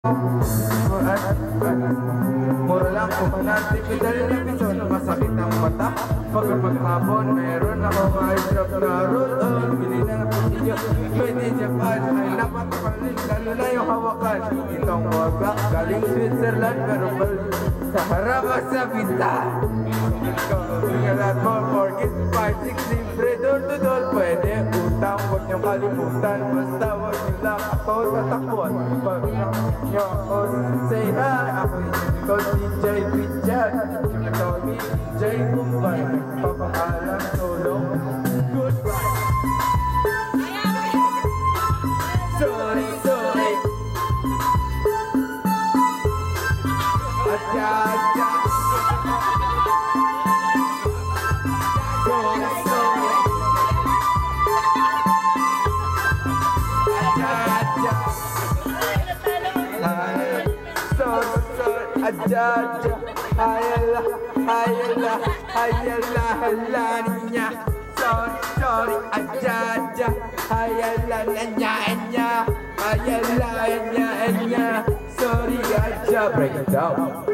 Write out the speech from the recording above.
Mura lang kung manatip dahil na bison, masakit ang mata. Pag maghapon, meron ako ma-drop na roll-on. Bili na ng pasilyo, pwede Japan. Ay napakapalit, lalo na yung hawakan. Itong wagak, galing Switzerland, pero sa harap sa pita. Lahat mo, forget 5, 6, libre, door-to-door. Pwede utang, huwag niyong kalimutan. Basta huwag niyo lang ako tatakbuhan. Pag nyo ako, say hi. Ako ko DJ Pichat. You call me DJ Kumbay. Papakalang tulong. Goodbye. Sorry, sorry. Aja, aja. Sorry, sorry. Aja, aja. Aja, aja. Ayala, ayala, ayala, hala niya. Sorry, sorry. Aja, aja. Ayala, nya, nya. Ayala, nya, nya. Sorry, aja. Break it down.